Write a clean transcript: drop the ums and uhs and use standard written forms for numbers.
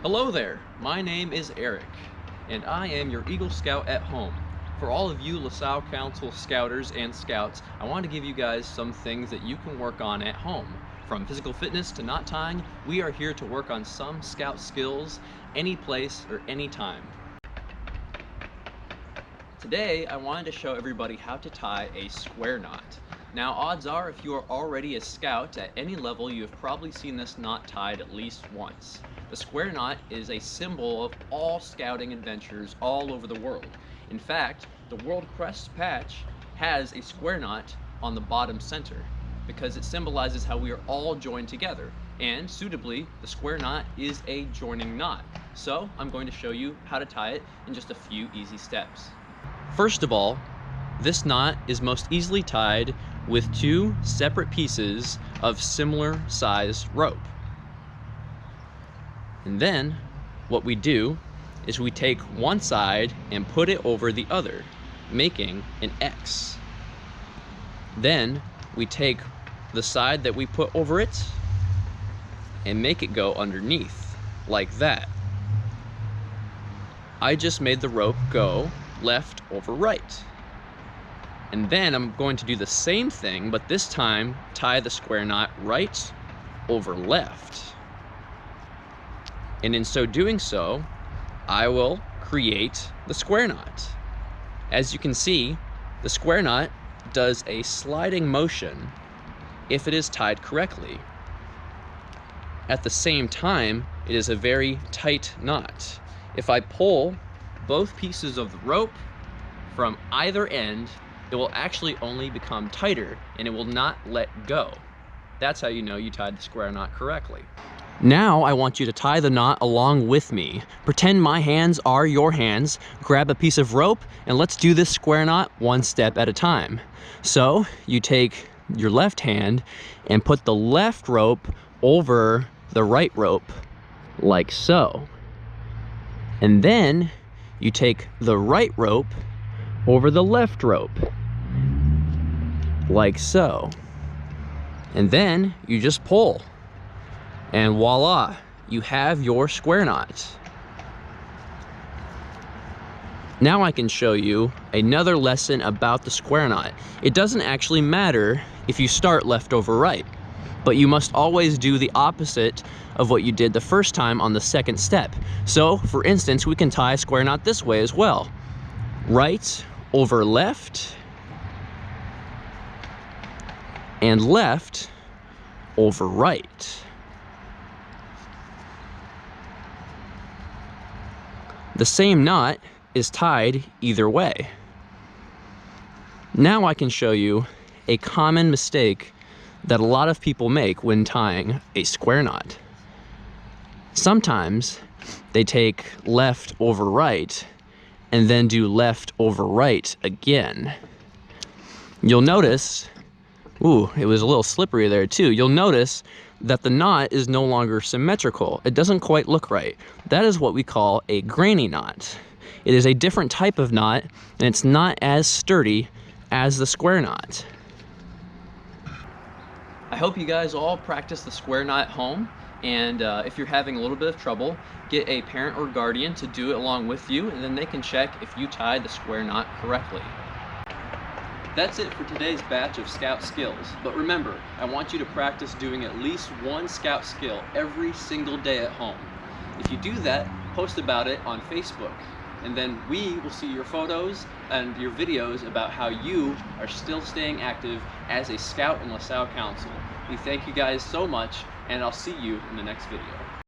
Hello there, my name is Eric, and I am your Eagle Scout at home. For all of you LaSalle Council Scouters and Scouts, I want to give you guys some things that you can work on at home. From physical fitness to knot tying, we are here to work on some Scout skills, any place or any time. Today, I wanted to show everybody how to tie a square knot. Now, odds are if you are already a Scout at any level, you have probably seen this knot tied at least once. The square knot is a symbol of all Scouting adventures all over the world. In fact, the World Crest patch has a square knot on the bottom center because it symbolizes how we are all joined together. And suitably, the square knot is a joining knot. So I'm going to show you how to tie it in just a few easy steps. First of all, this knot is most easily tied with two separate pieces of similar sized rope. And then what we do is we take one side and put it over the other, making an X. Then we take the side that we put over it and make it go underneath, like that. I just made the rope go left over right. And then I'm going to do the same thing, but this time tie the square knot right over left. And in so doing so, I will create the square knot. As you can see, the square knot does a sliding motion if it is tied correctly. At the same time, it is a very tight knot. If I pull both pieces of the rope from either end, it will actually only become tighter and it will not let go. That's how you know you tied the square knot correctly. Now I want you to tie the knot along with me. Pretend my hands are your hands, grab a piece of rope, and let's do this square knot one step at a time. So you take your left hand and put the left rope over the right rope, like so. And then you take the right rope over the left rope, like so. And then you just pull. And voila, you have your square knot. Now I can show you another lesson about the square knot. It doesn't actually matter if you start left over right, but you must always do the opposite of what you did the first time on the second step. So, for instance, we can tie a square knot this way as well. Right over left, and left over right. The same knot is tied either way. Now I can show you a common mistake that a lot of people make when tying a square knot. Sometimes they take left over right and then do left over right again. You'll notice, ooh, it was a little slippery there too. You'll notice that the knot is no longer symmetrical. It doesn't quite look right. That is what we call a granny knot. It is a different type of knot, and it's not as sturdy as the square knot. I hope you guys all practice the square knot at home, and if you're having a little bit of trouble, get a parent or guardian to do it along with you, and then they can check if you tied the square knot correctly. That's it for today's batch of Scout skills, but remember, I want you to practice doing at least one Scout skill every single day at home. If you do that, post about it on Facebook, and then we will see your photos and your videos about how you are still staying active as a Scout in LaSalle Council. We thank you guys so much, and I'll see you in the next video.